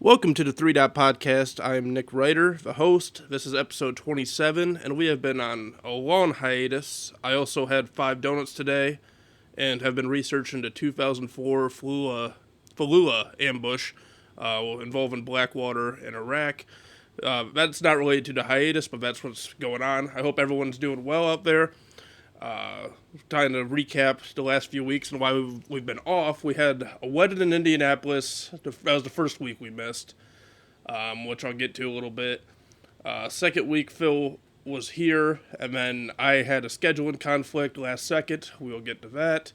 Welcome to the Three Dot Podcast. I am Nick Ryder, the host. This is episode 27, and we have been on a long hiatus. I also had 5 donuts today and have been researching the 2004 Fallujah ambush involving Blackwater and Iraq. That's not related to the hiatus, but that's what's going on. I hope everyone's doing well out there. Trying to recap the last few weeks and why we've been off. We had a wedding in Indianapolis. That was the first week we missed, which I'll get to a little bit. Second week, Phil was here, and then I had a scheduling conflict last second. We'll get to that.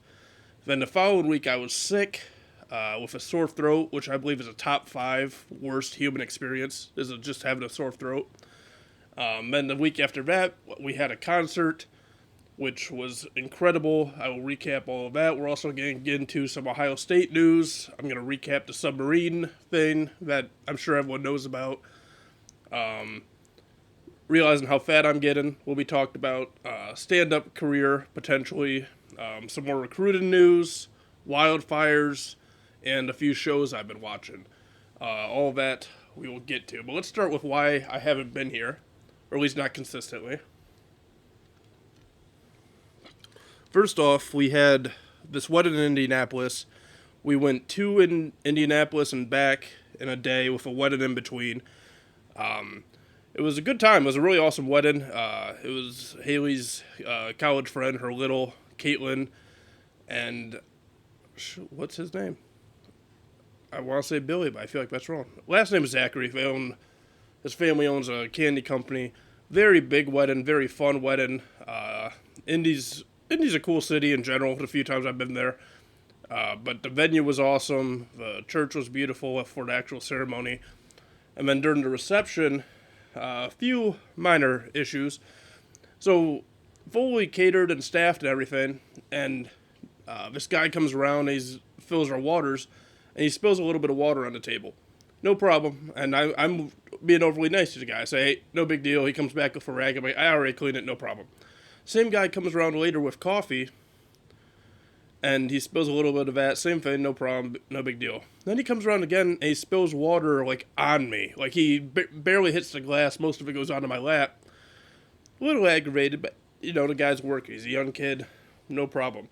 Then the following week, I was sick with a sore throat, which I believe is a top 5 worst human experience, is just having a sore throat. Then the week after that, we had a concert, which was incredible. I will recap all of that. We're also going to get into some Ohio State news. I'm going to recap the submarine thing that I'm sure everyone knows about. Realizing how fat I'm getting will be talked about. Stand-up career, potentially. Some more recruiting news, wildfires, and a few shows I've been watching. All of that we will get to. But let's start with why I haven't been here, or at least not consistently. First off, we had this wedding in Indianapolis. We went to Indianapolis and back in a day with a wedding in between. It was a good time. It was a really awesome wedding. It was Haley's college friend, her little Caitlin, and what's his name? I want to say Billy, but I feel like that's wrong. Last name is Zachary. His family owns a candy company. Very big wedding, very fun wedding. Indy's a cool city in general, the few times I've been there. But the venue was awesome. The church was beautiful for the actual ceremony. And then during the reception, a few minor issues. So, fully catered and staffed and everything. And this guy comes around, he fills our waters, and he spills a little bit of water on the table. No problem. And I'm being overly nice to the guy. I say, hey, no big deal. He comes back with a rag. I'm like, I already cleaned it, no problem. Same guy comes around later with coffee, and he spills a little bit of that. Same thing, no problem, no big deal. Then he comes around again, and he spills water, on me. He barely hits the glass. Most of it goes onto my lap. A little aggravated, but, the guy's working. He's a young kid. No problem.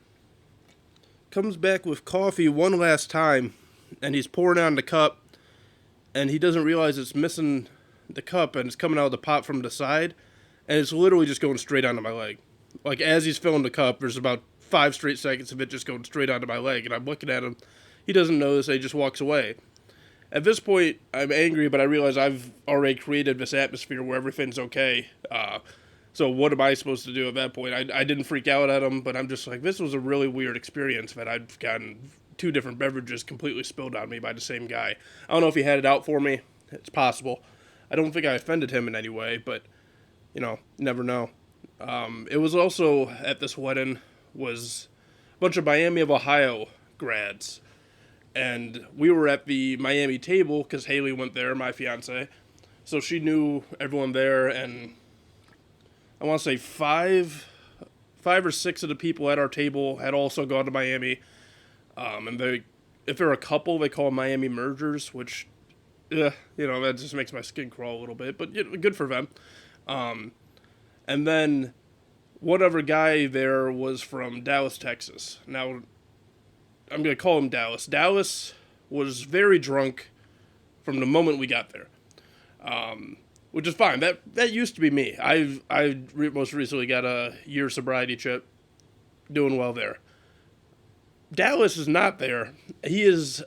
Comes back with coffee one last time, and he's pouring it on the cup, and he doesn't realize it's missing the cup, and it's coming out of the pot from the side. And it's literally just going straight onto my leg. As he's filling the cup, there's about 5 straight seconds of it just going straight onto my leg. And I'm looking at him. He doesn't notice. He just walks away. At this point, I'm angry, but I realize I've already created this atmosphere where everything's okay. So what am I supposed to do at that point? I didn't freak out at him, but I'm just like, this was a really weird experience that I've gotten 2 different beverages completely spilled on me by the same guy. I don't know if he had it out for me. It's possible. I don't think I offended him in any way, but never know. It was also, at this wedding, was a bunch of Miami of Ohio grads. And we were at the Miami table, because Haley went there, my fiance. So she knew everyone there, and I want to say 5 or 6 of the people at our table had also gone to Miami. And if they're a couple, they call them Miami mergers, which, that just makes my skin crawl a little bit. But good for them. And then one other guy there was from Dallas, Texas. Now, I'm going to call him Dallas. Dallas was very drunk from the moment we got there, which is fine. That used to be me. I most recently got a year sobriety chip, doing well there. Dallas is not there. He is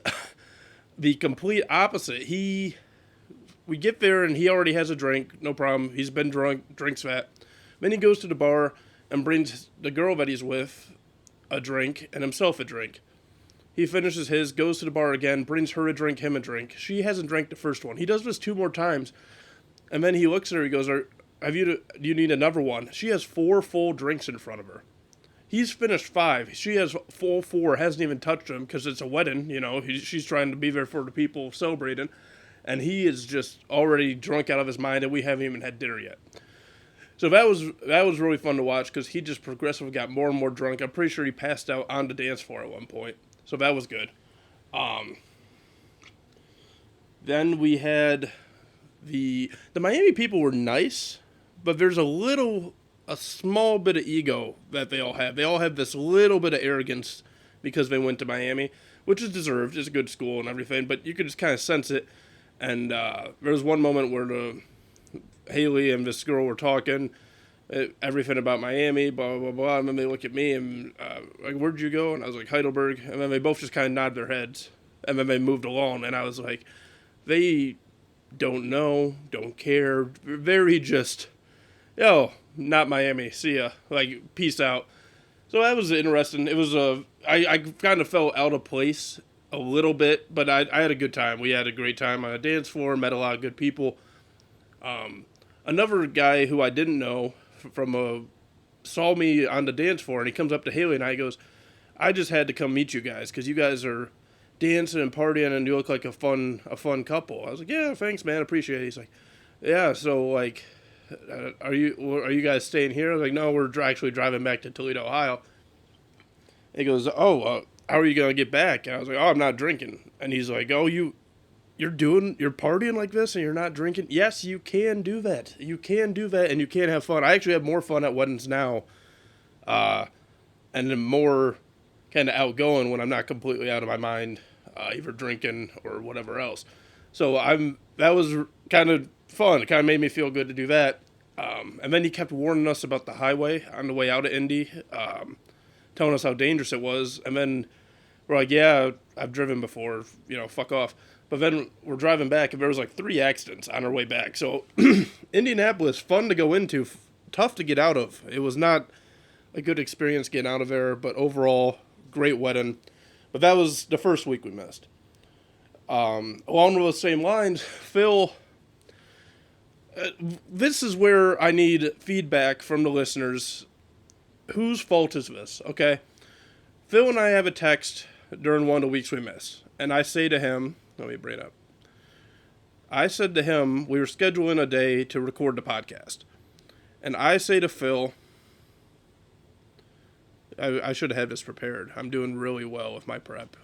the complete opposite. We get there, and he already has a drink. No problem. He's been drunk, drinks fat. Then he goes to the bar and brings the girl that he's with a drink and himself a drink. He finishes his, goes to the bar again, brings her a drink, him a drink. She hasn't drank the first one. He does this 2 more times, and then he looks at her. He goes, do you need another one? She has 4 full drinks in front of her. He's finished 5. She has full 4, hasn't even touched him because it's a wedding. She's trying to be there for the people celebrating. And he is just already drunk out of his mind, and we haven't even had dinner yet. So that was really fun to watch because he just progressively got more and more drunk. I'm pretty sure he passed out on the dance floor at one point. So that was good. Then we had the Miami people were nice, but there's a small bit of ego that they all have. They all have this little bit of arrogance because they went to Miami, which is deserved. It's a good school and everything, but you could just kind of sense it. And there was one moment where Haley and this girl were talking everything about Miami, blah, blah, blah. And then they look at me and, like, where'd you go? And I was like, Heidelberg. And then they both just kind of nodded their heads. And then they moved along. And I was like, they don't know, don't care. Very just, yo, not Miami. See ya. Like, peace out. So that was interesting. It was I kind of felt out of place a little bit, but I had a good time. We had a great time on a dance floor, met a lot of good people. Another guy who I didn't know saw me on the dance floor, and he comes up to Haley and he goes, I just had to come meet you guys because you guys are dancing and partying and you look like a fun couple. I was like, yeah, thanks, man, appreciate it. He's like, yeah, so like, are you guys staying here? I was like, no, we're actually driving back to Toledo, Ohio. He goes, oh, how are you gonna get back? And I was like, oh, I'm not drinking. And he's like, oh, you're partying like this and you're not drinking? Yes, you can do that. You can do that and you can have fun. I actually have more fun at weddings now, and then more kind of outgoing when I'm not completely out of my mind, either drinking or whatever else. So that was kind of fun. It kind of made me feel good to do that. And then he kept warning us about the highway on the way out of Indy, telling us how dangerous it was. And then we're like, yeah, I've driven before, fuck off. But then we're driving back, and there was like 3 accidents on our way back. So Indianapolis, fun to go into, tough to get out of. It was not a good experience getting out of there, but overall, great wedding. But that was the first week we missed. Along those same lines, Phil, this is where I need feedback from the listeners. Whose fault is this, okay? Phil and I have a text during one of the weeks we missed. And I say to him, let me bring it up. I said to him, we were scheduling a day to record the podcast. And I say to Phil, I should have had this prepared. I'm doing really well with my prep.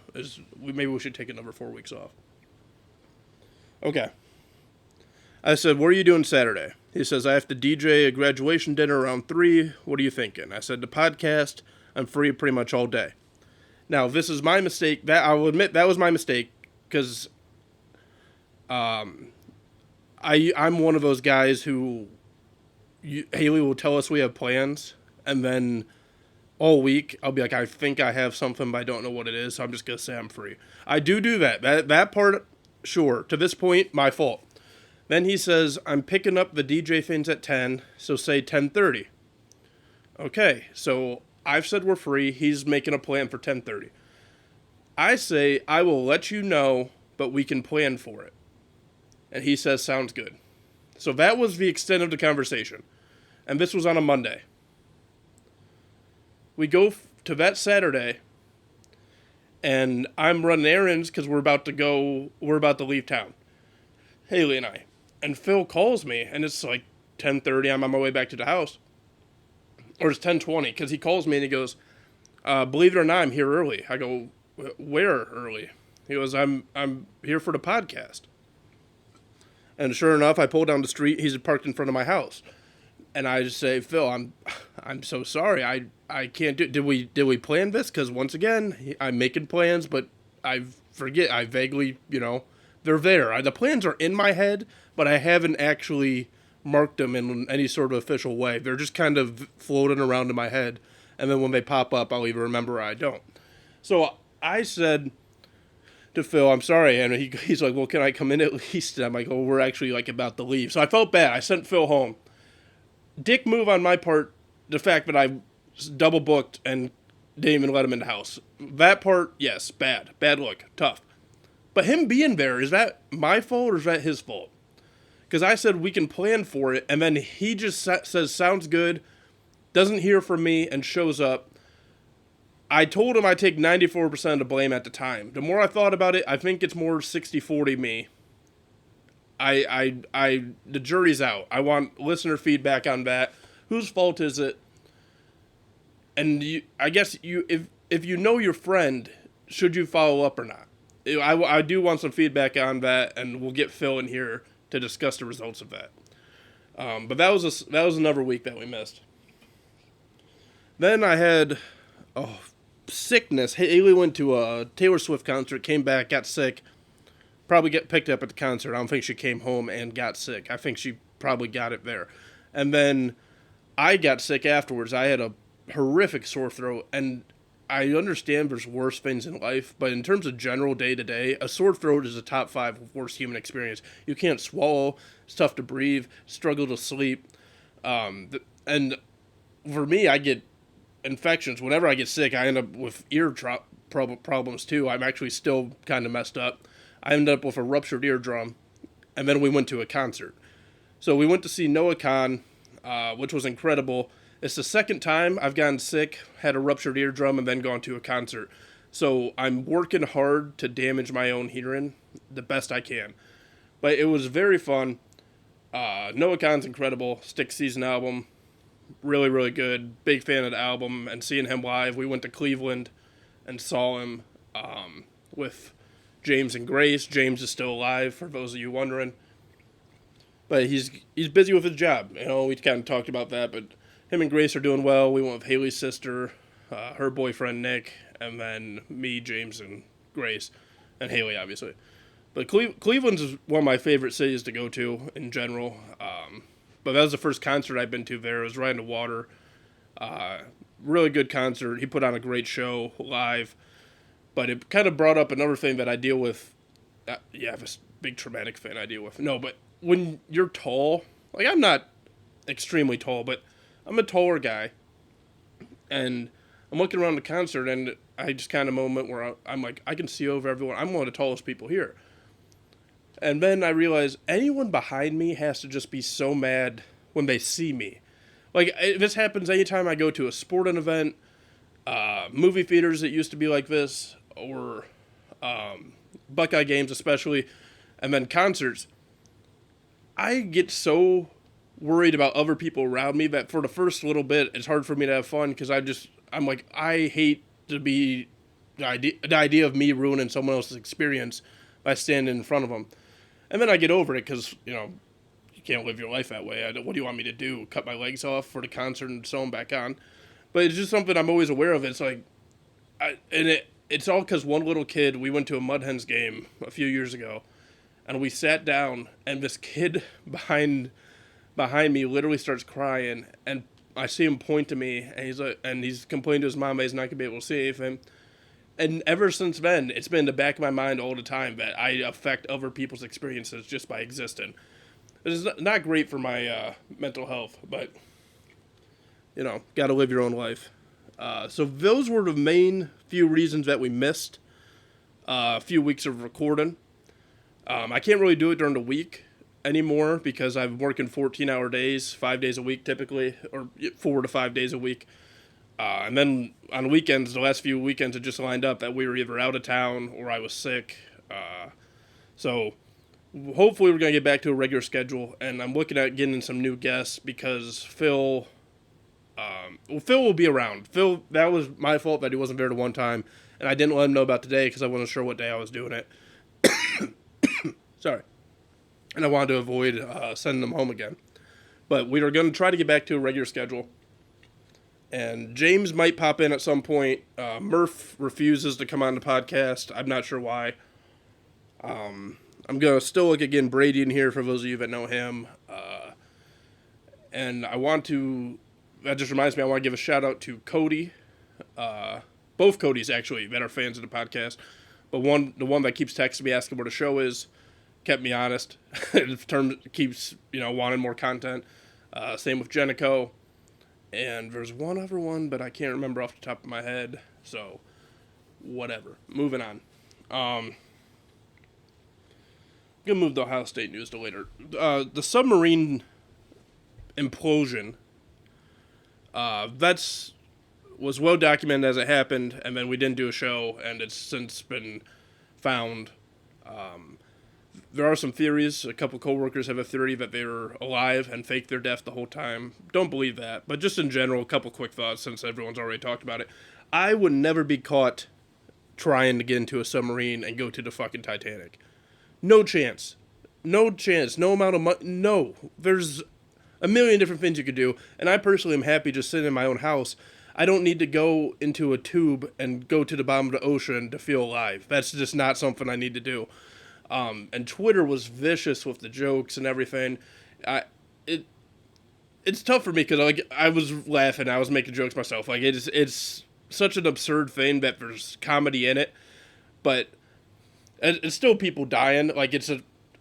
Maybe we should take another 4 weeks off. Okay. I said, what are you doing Saturday? He says, I have to DJ a graduation dinner around 3. What are you thinking? I said, the podcast, I'm free pretty much all day. Now, this is my mistake. That I will admit that was my mistake because I'm one of those guys who Haley will tell us we have plans, and then all week I'll be like, I think I have something, but I don't know what it is, so I'm just going to say I'm free. I do that. That part, sure. To this point, my fault. Then he says, I'm picking up the DJ things at 10, so say 10:30. Okay, so I've said we're free. He's making a plan for 10:30. I say, I will let you know, but we can plan for it. And he says, sounds good. So that was the extent of the conversation. And this was on a Monday. We go to that Saturday, and I'm running errands because we're about to leave town. Haley and I. And Phil calls me, and it's like 10:30. I'm on my way back to the house. Or it's 10:20, because he calls me and he goes, believe it or not, I'm here early. I go, where early? He goes, I'm here for the podcast. And sure enough, I pull down the street. He's parked in front of my house. And I just say, Phil, I'm so sorry. I can't do it. Did we plan this? Because once again, I'm making plans, but I forget. I vaguely, they're there. The plans are in my head, but I haven't actually marked them in any sort of official way. They're just kind of floating around in my head, and then when they pop up, I'll either remember or I don't. So I said to Phil, I'm sorry, and he's like, well, can I come in at least? And I'm like, oh, we're actually like about to leave. So I felt bad. I sent Phil home. Dick move on my part, the fact that I double booked and didn't even let him in the house. That part, yes, bad look, tough. But him being there, is that my fault or is that his fault? Because I said we can plan for it, and then he just says, sounds good, doesn't hear from me, and shows up. I told him I take 94% of the blame at the time. The more I thought about it, I think it's more 60-40 me. The jury's out. I want listener feedback on that. Whose fault is it? And I guess if you know your friend, should you follow up or not? I do want some feedback on that, and we'll get Phil in here to discuss the results of that. But that was another week that we missed. Then I had sickness. Haley went to a Taylor Swift concert, came back, got sick. Probably get picked up at the concert. I don't think she came home and got sick. I think she probably got it there. And then I got sick afterwards. I had a horrific sore throat, and I understand there's worse things in life, but in terms of general day-to-day, a sore throat is a top 5 worst human experience. You can't swallow, it's tough to breathe, struggle to sleep. And for me, I get infections. Whenever I get sick, I end up with ear problems too. I'm actually still kind of messed up. I ended up with a ruptured eardrum, and then we went to a concert. So we went to see Noah Kahan, which was incredible. It's the second time I've gotten sick, had a ruptured eardrum, and then gone to a concert. So I'm working hard to damage my own hearing the best I can. But it was very fun. Noah Kahan's incredible. Stick Season album. Really, really good. Big fan of the album. And seeing him live, we went to Cleveland and saw him with James and Grace. James is still alive, for those of you wondering. But he's busy with his job. You know, we kind of talked about that, but him and Grace are doing well. We went with Haley's sister, her boyfriend Nick, and then me, James, and Grace, and Haley, obviously. But Cleveland's one of my favorite cities to go to in general. But that was the first concert I've been to there. It was right in the water. Really good concert. He put on a great show live. But it kind of brought up another thing that I deal with. This big traumatic thing I deal with. No, but when you're tall, like I'm not extremely tall, but I'm a taller guy. And I'm looking around the concert, and I just kind of moment where I'm like, I can see over everyone. I'm one of the tallest people here. And then I realize anyone behind me has to just be so mad when they see me. Like, this happens anytime I go to a sporting event, movie theaters that used to be like this, or Buckeye games especially, and then concerts. I get so worried about other people around me that for the first little bit, it's hard for me to have fun because I'm like, I hate to be the idea of me ruining someone else's experience by standing in front of them. And then I get over it because, you know, you can't live your life that way. What do you want me to do? Cut my legs off for the concert and sew them back on? But it's just something I'm always aware of. It's like, it's all because one little kid, we went to a Mud Hens game a few years ago, and we sat down, and this kid behind me literally starts crying, and I see him point to me, and he's complaining to his mom that he's not going to be able to see anything. And ever since then, it's been in the back of my mind all the time that I affect other people's experiences just by existing. It's not great for my mental health, but, you know, got to live your own life. So those were the main few reasons that we missed a few weeks of recording. I can't really do it during the week anymore because I'm working 14-hour days, 5 days a week typically, or 4 to 5 days a week. And then on weekends, the last few weekends, it just lined up that we were either out of town or I was sick. So hopefully we're going to get back to a regular schedule, and I'm looking at getting some new guests because Phil will be around. Phil, that was my fault that he wasn't there the one time, and I didn't let him know about today because I wasn't sure what day I was doing it. Sorry. And I wanted to avoid sending him home again. But we are going to try to get back to a regular schedule. And James might pop in at some point. Murph refuses to come on the podcast. I'm not sure why. I'm going to still look at getting Brady in here for those of you that know him. And that just reminds me, I want to give a shout out to Cody. Both Codys, actually, that are fans of the podcast. But the one that keeps texting me asking where the show is, kept me honest. Keeps, wanting more content. Same with Jenico. And there's one other one, but I can't remember off the top of my head. So, whatever. Moving on. I'm going to move the Ohio State news to later. The submarine implosion, was well documented as it happened, and then we didn't do a show, and it's since been found. There are some theories. A couple coworkers have a theory that they were alive and faked their death the whole time. Don't believe that. But just in general, a couple quick thoughts since everyone's already talked about it. I would never be caught trying to get into a submarine and go to the fucking Titanic. No chance. No chance. No amount of money. No. There's a million different things you could do, and I personally am happy just sitting in my own house. I don't need to go into a tube and go to the bottom of the ocean to feel alive. That's just not something I need to do. And Twitter was vicious with the jokes and everything. It's tough for me because I was laughing, I was making jokes myself. Like it's such an absurd thing that there's comedy in it, but it's still people dying. Like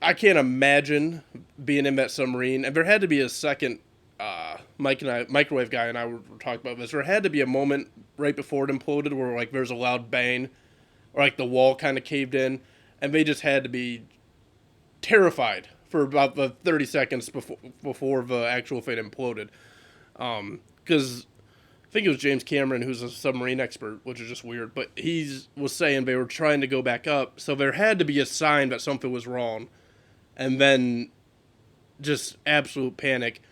I can't imagine being in that submarine. And there had to be a second. Microwave guy and I were talking about this. There had to be a moment right before it imploded where like there's a loud bang, or like the wall kind of caved in, and they just had to be terrified for about the 30 seconds before the actual thing imploded. Because I think it was James Cameron, who's a submarine expert, which is just weird, but he was saying they were trying to go back up, so there had to be a sign that something was wrong, and then just absolute panic.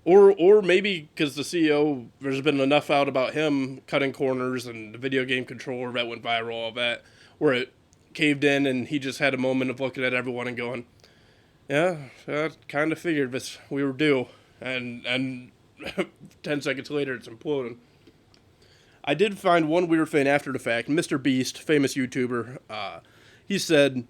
Or maybe because the CEO, there's been enough out about him cutting corners and the video game controller that went viral, all that, where it caved in and he just had a moment of looking at everyone and going, yeah, I kind of figured this, we were due. And 10 seconds later, it's imploding. I did find one weird thing after the fact. Mr. Beast, famous YouTuber, he said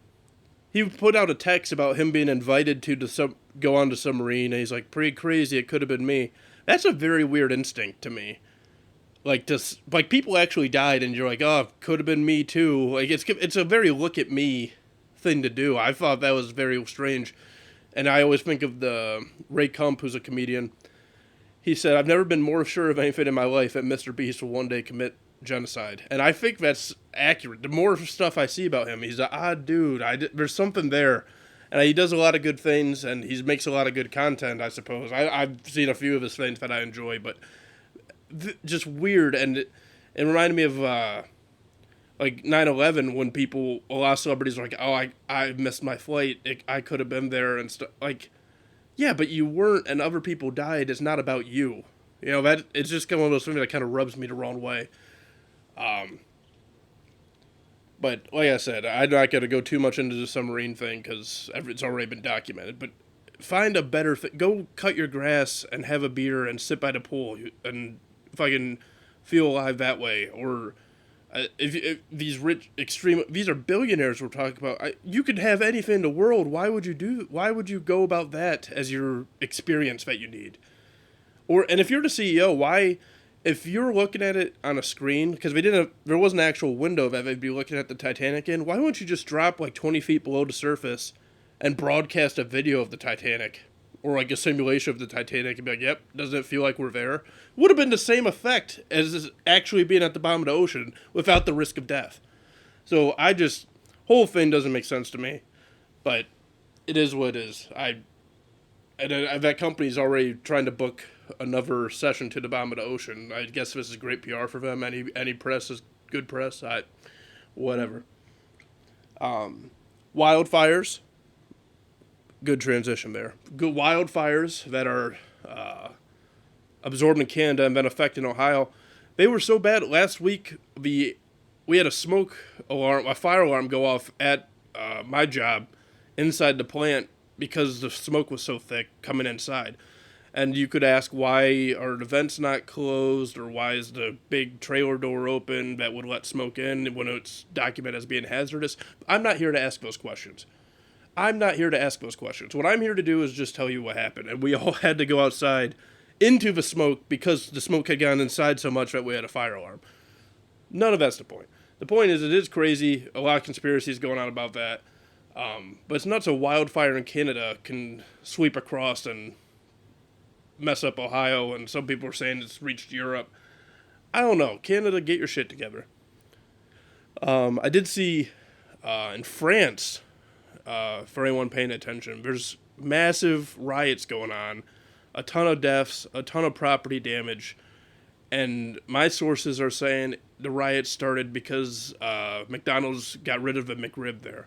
he put out a text about him being invited to go on the submarine, and he's like, pretty crazy, it could have been me. That's a very weird instinct to me. Like, people actually died, and you're like, oh, could have been me too. Like, it's a very look at me thing to do. I thought that was very strange. And I always think of the Ray Kump, who's a comedian. He said, I've never been more sure of anything in my life that Mr. Beast will one day commit genocide. And I think that's accurate. The more stuff I see about him, he's an odd dude. There's something there. And he does a lot of good things, and he makes a lot of good content, I suppose. I've seen a few of his things that I enjoy, but just weird. And it reminded me of like 9/11, when a lot of celebrities were like, oh, I missed my flight. I could have been there and stuff. Like, yeah, but you weren't, and other people died. It's not about you. You know, it's just kind of one of those things that kind of rubs me the wrong way. But like I said, I'm not going to go too much into the submarine thing because it's already been documented. But find a better thing. Go cut your grass and have a beer and sit by the pool and fucking feel alive that way. Or if these these are billionaires we're talking about. You could have anything in the world. Why would you go about that as your experience that you need? And if you're the CEO, why? If you're looking at it on a screen, because there was an actual window that they'd be looking at the Titanic in, why wouldn't you just drop like 20 feet below the surface and broadcast a video of the Titanic? Or like a simulation of the Titanic and be like, yep, doesn't it feel like we're there? Would have been the same effect as actually being at the bottom of the ocean without the risk of death. So whole thing doesn't make sense to me. But it is what it is. That company's already trying to book another session to the bottom of the ocean. I guess this is great PR for them. Any press is good press. Whatever. Wildfires. Good transition there. Good wildfires that are absorbed in Canada and been affecting Ohio. They were so bad last week. We had a fire alarm go off at my job inside the plant because the smoke was so thick coming inside. And you could ask, why are the vents not closed, or why is the big trailer door open that would let smoke in when it's documented as being hazardous? I'm not here to ask those questions. What I'm here to do is just tell you what happened. And we all had to go outside into the smoke because the smoke had gone inside so much that we had a fire alarm. None of that's the point. The point is, it is crazy. A lot of conspiracies going on about that. But it's nuts. A wildfire in Canada can sweep across and mess up Ohio, and some people are saying it's reached Europe. I don't know. Canada, get your shit together. I did see in France, for anyone paying attention, there's massive riots going on, a ton of deaths, a ton of property damage, and my sources are saying the riots started because McDonald's got rid of the McRib there.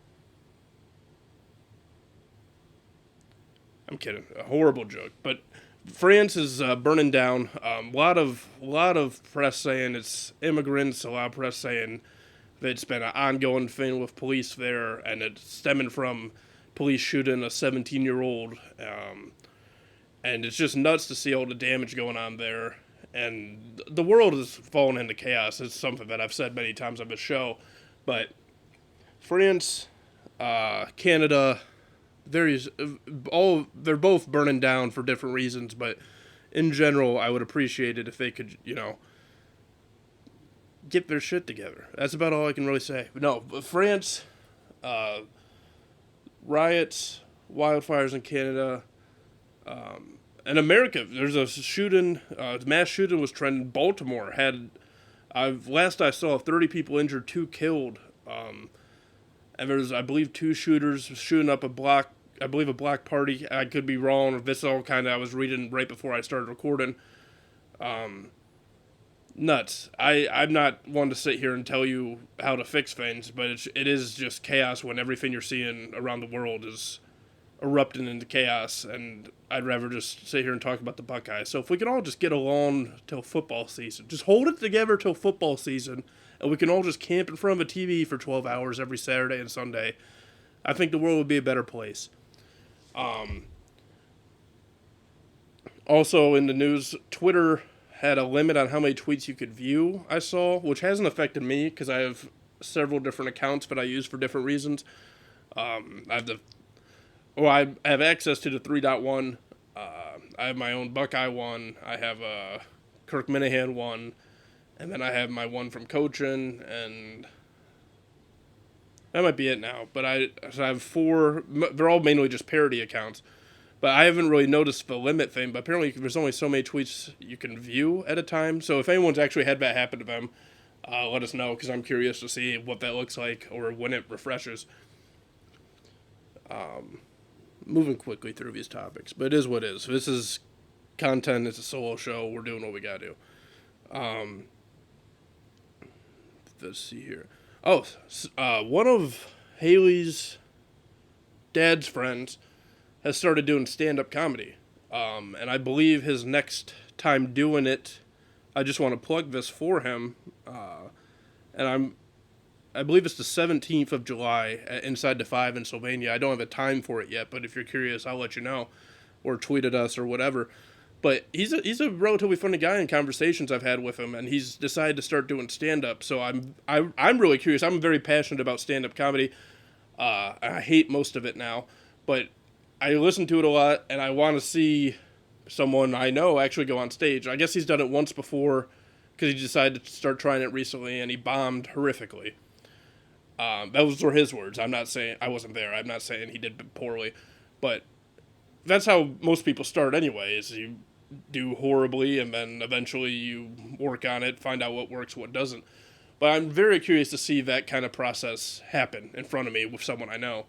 I'm kidding. A horrible joke, but France is burning down. A lot of press saying it's immigrants. A lot of press saying It's been an ongoing thing with police there, and it's stemming from police shooting a 17-year-old. And it's just nuts to see all the damage going on there. And the world is falling into chaos. It's something that I've said many times on the show. But France, Canada, they're both burning down for different reasons. But in general, I would appreciate it if they could, get their shit together. That's about all I can really say. But no, France, riots, wildfires in Canada, in America, there's a shooting, mass shooting was trending. Baltimore last I saw, 30 people injured, 2 killed. And there's, I believe, 2 shooters shooting up a block party. I could be wrong. This all I was reading right before I started recording. Nuts. I'm not one to sit here and tell you how to fix things, but it is just chaos when everything you're seeing around the world is erupting into chaos, and I'd rather just sit here and talk about the Buckeyes. So if we can all just get along till football season, just hold it together till football season, and we can all just camp in front of a TV for 12 hours every Saturday and Sunday, I think the world would be a better place. Also in the news, Twitter had a limit on how many tweets you could view, I saw, which hasn't affected me because I have several different accounts that I use for different reasons. I have access to the 3.1. I have my own Buckeye one. I have a Kirk Minahan one. And then I have my one from coaching, and that might be it now. But I have 4. They're all mainly just parody accounts. But I haven't really noticed the limit thing. But apparently there's only so many tweets you can view at a time. So if anyone's actually had that happen to them, let us know, because I'm curious to see what that looks like or when it refreshes. Moving quickly through these topics, but it is what it is. This is content. It's a solo show. We're doing what we gotta do. Let's see here. One of Haley's dad's friends has started doing stand-up comedy, and I believe his next time doing it, I just want to plug this for him, and I believe it's the 17th of July at Inside the 5 in Sylvania. I don't have a time for it yet, but if you're curious, I'll let you know, or tweet at us or whatever. But he's a relatively funny guy in conversations I've had with him, and he's decided to start doing stand-up. So I'm really curious. I'm very passionate about stand-up comedy. I hate most of it now, but I listen to it a lot, and I want to see someone I know actually go on stage. I guess he's done it once before because he decided to start trying it recently, and he bombed horrifically. Those were his words. I'm not saying I wasn't there. I'm not saying he did poorly, but that's how most people start anyway, is you do horribly and then eventually you work on it, find out what works, what doesn't. But I'm very curious to see that kind of process happen in front of me with someone I know.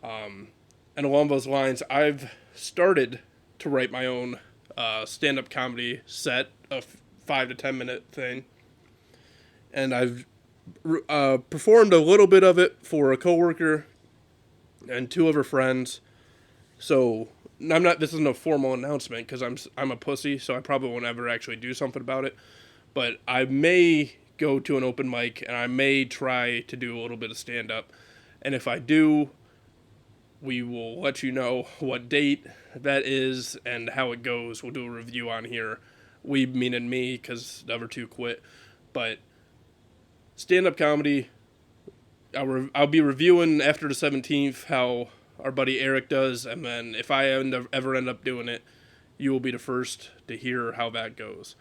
And along those lines, I've started to write my own stand-up comedy set, a 5 to 10 minute thing. And I've performed a little bit of it for a coworker and 2 of her friends. So this isn't a formal announcement because I'm a pussy, so I probably won't ever actually do something about it. But I may go to an open mic and I may try to do a little bit of stand-up. And if I do, we will let you know what date that is and how it goes. We'll do a review on here. We meaning me, because the other 2 quit. But stand-up comedy, I'll be reviewing after the 17th how our buddy Eric does, and then if I ever end up doing it, you will be the first to hear how that goes.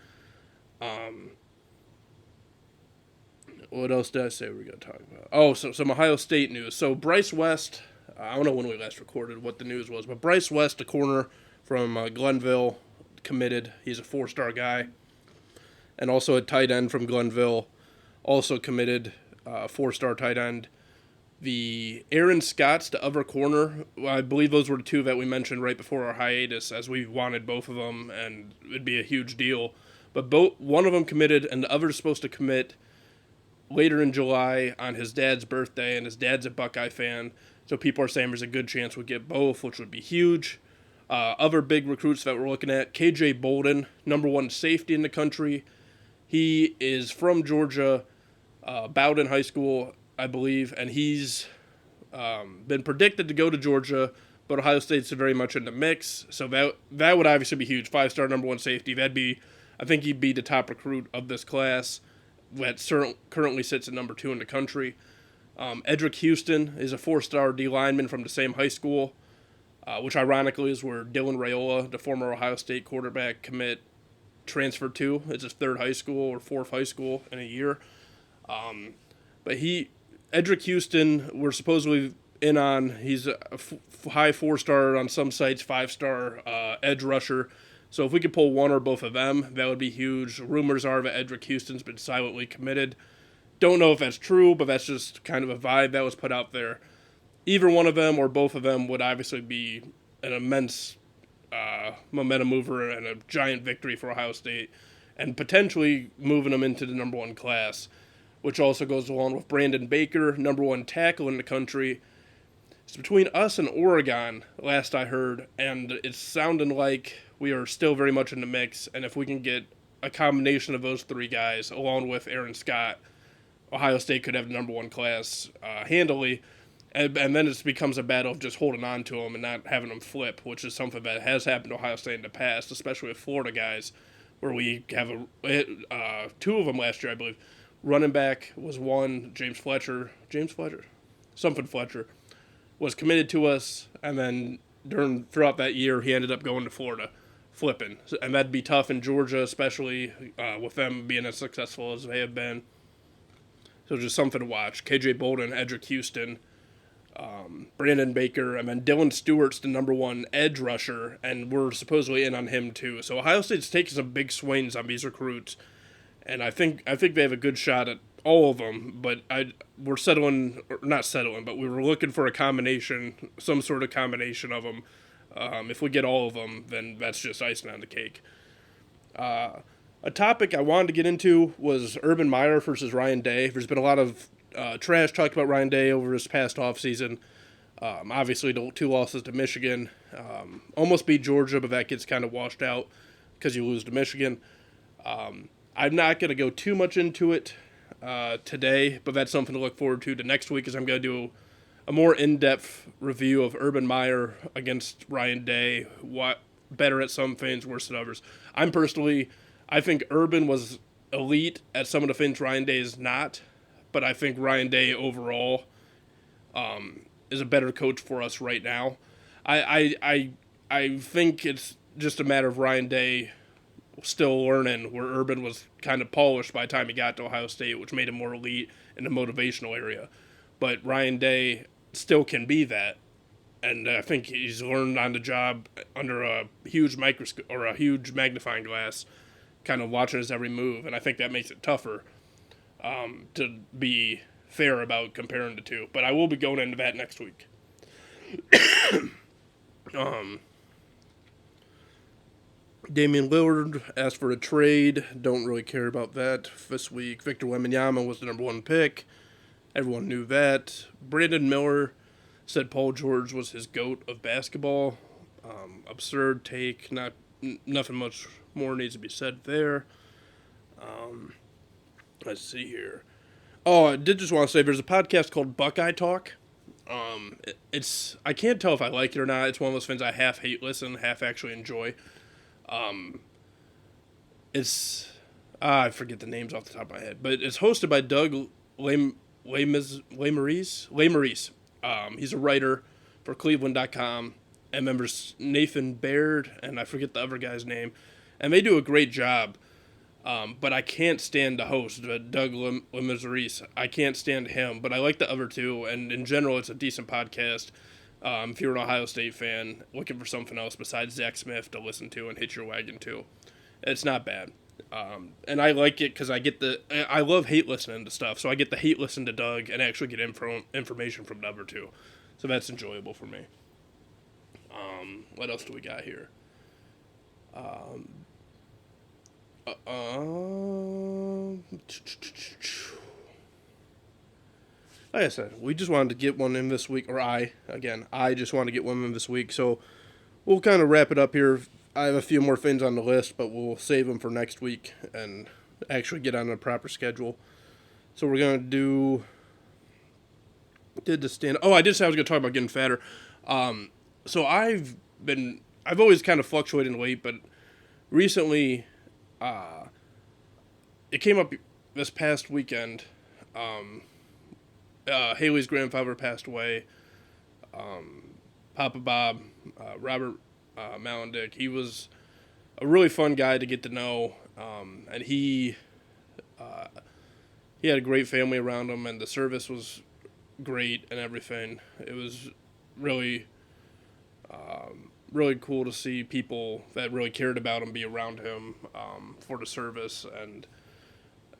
What else did I say we were going to talk about? Some Ohio State news. So Bryce West, I don't know when we last recorded what the news was, but Bryce West, a corner from Glenville, committed. He's a 4-star guy. And also a tight end from Glenville, also committed, 4-star tight end. The Aaron Scotts, the other corner, I believe those were the 2 that we mentioned right before our hiatus, as we wanted both of them, and it'd be a huge deal. But one of them committed, and the other's supposed to commit later in July on his dad's birthday, and his dad's a Buckeye fan, so people are saying there's a good chance we'll get both, which would be huge. Other big recruits that we're looking at, KJ Bolden, number 1 safety in the country. He is from Georgia. Bowden High School, I believe, and he's been predicted to go to Georgia, but Ohio State's very much in the mix, so that would obviously be huge. 5-star number one safety. I think he'd be the top recruit of this class. That currently sits at number 2 in the country. Edric Houston is a 4-star D lineman from the same high school, which ironically is where Dylan Raiola, the former Ohio State quarterback commit, transferred to. It's his 3rd high school or 4th high school in a year. But Edric Houston, we're supposedly in on. He's a high 4-star on some sites, 5-star edge rusher. So if we could pull one or both of them, that would be huge. Rumors are that Edric Houston's been silently committed. Don't know if that's true, but that's just kind of a vibe that was put out there. Either one of them or both of them would obviously be an immense momentum mover and a giant victory for Ohio State, and potentially moving them into the number 1 class, which also goes along with Brandon Baker, number 1 tackle in the country. It's between us and Oregon, last I heard, and it's sounding like we are still very much in the mix, and if we can get a combination of those 3 guys, along with Aaron Scott, Ohio State could have the number 1 class handily, and then it becomes a battle of just holding on to them and not having them flip, which is something that has happened to Ohio State in the past, especially with Florida guys, where we have 2 of them last year, I believe. Running back was one, Fletcher, was committed to us, and then throughout that year, he ended up going to Florida, flipping. And that'd be tough in Georgia, especially with them being as successful as they have been. So just something to watch. KJ Bolden, Edric Houston, Brandon Baker, and then Dylan Stewart's the number 1 edge rusher, and we're supposedly in on him too. So Ohio State's taking some big swings on these recruits, and I think they have a good shot at all of them. But we were looking for a combination, some sort of combination of them. If we get all of them, then that's just icing on the cake. A topic I wanted to get into was Urban Meyer versus Ryan Day. There's been a lot of trash talked about Ryan Day over his past offseason. Obviously, the 2 losses to Michigan. Almost beat Georgia, but that gets kind of washed out because you lose to Michigan. I'm not going to go too much into it today, but that's something to look forward to. The next week is I'm going to do a more in-depth review of Urban Meyer against Ryan Day. What better at some things, worse at others. I think Urban was elite at some of the things Ryan Day is not, but I think Ryan Day overall is a better coach for us right now. I think it's just a matter of Ryan Day still learning, where Urban was kind of polished by the time he got to Ohio State, which made him more elite in the motivational area. But Ryan Day still can be that, and I think he's learned on the job under a huge microscope or a huge magnifying glass, kind of watching his every move, and I think that makes it tougher to be fair about comparing the two. But I will be going into that next week. Damian Lillard asked for a trade. Don't really care about that this week. Victor Wembanyama was the number 1 pick. Everyone knew that. Brandon Miller said Paul George was his GOAT of basketball. Absurd take. Nothing much more needs to be said there. Let's see here. Oh, I did just want to say there's a podcast called Buckeye Talk. I can't tell if I like it or not. It's one of those things I half hate listen, half actually enjoy. I forget the names off the top of my head, but it's hosted by Doug Lesmerises. He's a writer for Cleveland.com, and members Nathan Baird, and I forget the other guy's name, and they do a great job. But I can't stand the host, Doug Lesmerises. I can't stand him, but I like the other two, and in general, it's a decent podcast. If you're an Ohio State fan looking for something else besides Zach Smith to listen to and hitch your wagon to, it's not bad. And I like it because I love hate listening to stuff, so I get the hate listen to Doug and actually get information from the other two. So that's enjoyable for me. What else do we got here? Like I said, we just wanted to get one in this week, or I just wanted to get one in this week, so we'll kind of wrap it up here. I have a few more things on the list, but we'll save them for next week and actually get on a proper schedule. So we're gonna do. Did the stand? Oh, I did say I was gonna talk about getting fatter. So I've always kind of fluctuated in weight, but recently, it came up this past weekend. Haley's grandfather passed away. Papa Bob, Robert Malendick. He was a really fun guy to get to know, and he had a great family around him, and the service was great and everything. It was really really cool to see people that really cared about him be around him for the service, and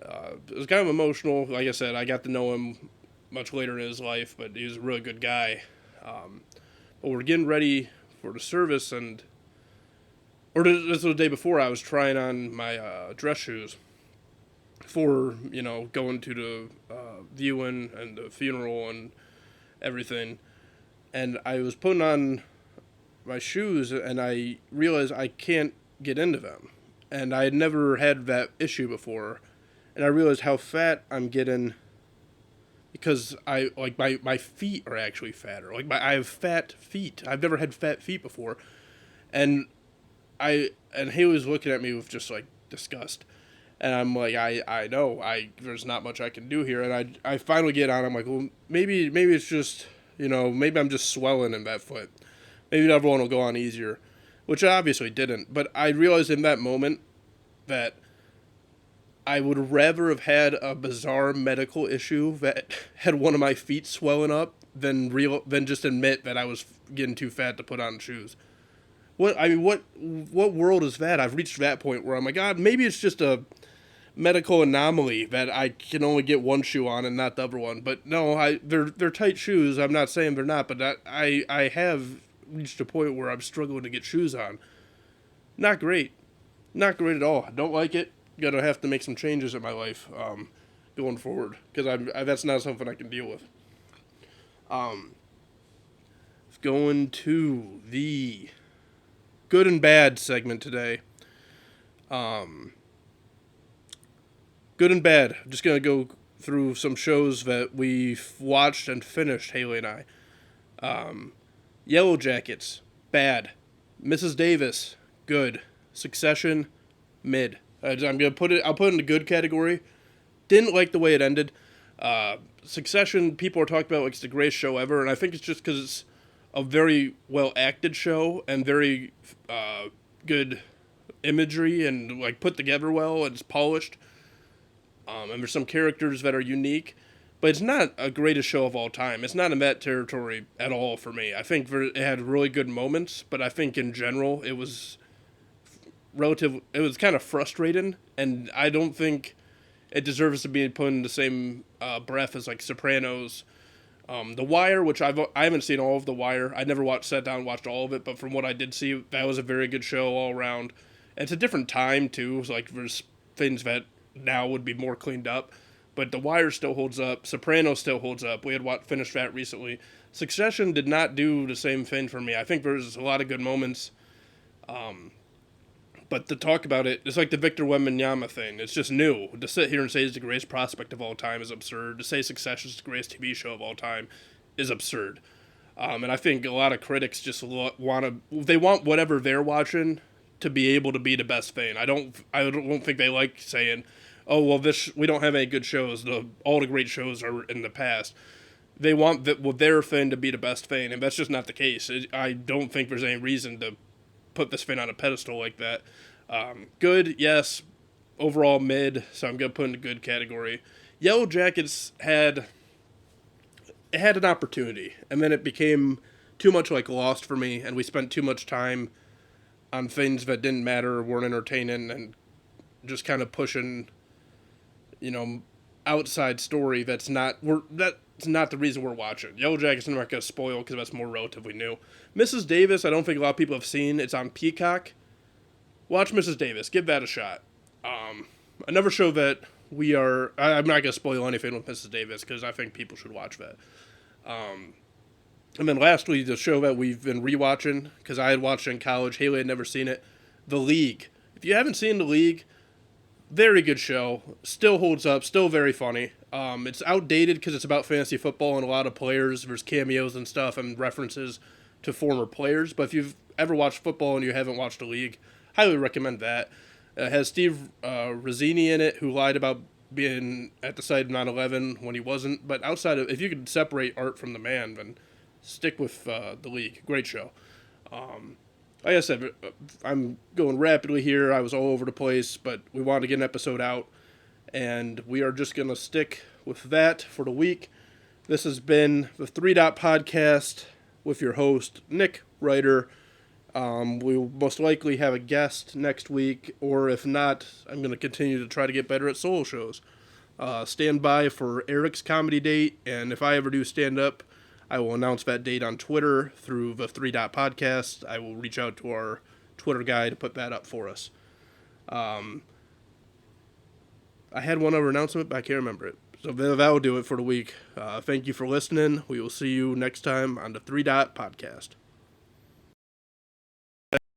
it was kind of emotional. Like I said, I got to know him much later in his life, but he was a really good guy. But we're getting ready for the service, this was the day before. I was trying on my dress shoes for going to the viewing and the funeral and everything, and I was putting on my shoes, and I realized I can't get into them, and I had never had that issue before, and I realized how fat I'm getting because my feet are actually fatter. I have fat feet. I've never had fat feet before, and Haley was looking at me with just like disgust. And I'm like, I know, there's not much I can do here. And I finally get on. I'm like, well, maybe it's just, maybe I'm just swelling in that foot. Maybe the other one will go on easier, which I obviously didn't. But I realized in that moment that I would rather have had a bizarre medical issue that had one of my feet swelling up than just admit that I was getting too fat to put on shoes. What world is that? I've reached that point where I'm like, God, maybe it's just a medical anomaly that I can only get one shoe on and not the other one. But no, they're tight shoes. I'm not saying they're not, but I have reached a point where I'm struggling to get shoes on. Not great at all. I don't like it. Gonna have to make some changes in my life going forward, because that's not something I can deal with. Going to the good and bad segment today. Good and bad. I'm just going to go through some shows that we've watched and finished, Haley and I. Yellow Jackets, bad. Mrs. Davis, good. Succession, mid. I'll put it in the good category. Didn't like the way it ended. Succession, people are talking about like it's the greatest show ever, and I think it's just because it's a very well acted show and very good imagery and like put together well, and it's polished. And there's some characters that are unique, but it's not a greatest show of all time. It's not in that territory at all for me. I think it had really good moments, but I think in general it was kind of frustrating, and I don't think it deserves to be put in the same breath as like Sopranos. The Wire, which I haven't seen all of The Wire. I never sat down and watched all of it, but from what I did see, that was a very good show all around. And it's a different time too. It's like there's things that now would be more cleaned up, but The Wire still holds up. Sopranos still holds up. We had finished that recently. Succession did not do the same thing for me. I think there's a lot of good moments, but to talk about it, it's like the Victor Wembanyama thing. It's just new. To sit here and say it's the greatest prospect of all time is absurd. To say Succession is the greatest TV show of all time is absurd. And I think a lot of critics just want whatever they're watching to be able to be the best thing. I don't think they like saying, oh, well, we don't have any good shows. All the great shows are in the past. They want their thing to be the best thing, and that's just not the case. I don't think there's any reason to put this thing on a pedestal like that. Good, yes. Overall, mid, so I'm going to put in the good category. Yellow Jackets had an opportunity, and then it became too much like Lost for me, and we spent too much time on things that didn't matter, weren't entertaining, and just kind of pushing, outside story that's not the reason we're watching. Yellow Jackets, I'm not going to spoil because that's more relatively new. Mrs. Davis, I don't think a lot of people have seen. It's on Peacock. Watch Mrs. Davis. Give that a shot. Another show that I'm not going to spoil anything with Mrs. Davis because I think people should watch that. And then lastly, the show that we've been rewatching, because I had watched it in college, Haley had never seen it, The League. If you haven't seen The League, Very good show. Still holds up. Still very funny. It's outdated because it's about fantasy football and a lot of players. There's cameos and stuff and references to former players. But if you've ever watched football and you haven't watched the league, highly recommend that. It has Steve Rizzini in it, who lied about being at the site of 9/11 when he wasn't. But outside of, if you could separate art from the man, then stick with the league. Great show. Like I said, I'm going rapidly here. I was all over the place, but we wanted to get an episode out, and we are just going to stick with that for the week. This has been the 3 Dot Podcast with your host, Nick Ryder. We will most likely have a guest next week, or if not, I'm going to continue to try to get better at solo shows. Stand by for Eric's comedy date, and if I ever do stand up, I will announce that date on Twitter through the 3 Dot Podcast. I will reach out to our Twitter guy to put that up for us. I had one other announcement, but I can't remember it. So that will do it for the week. Thank you for listening. We will see you next time on the 3 Dot Podcast.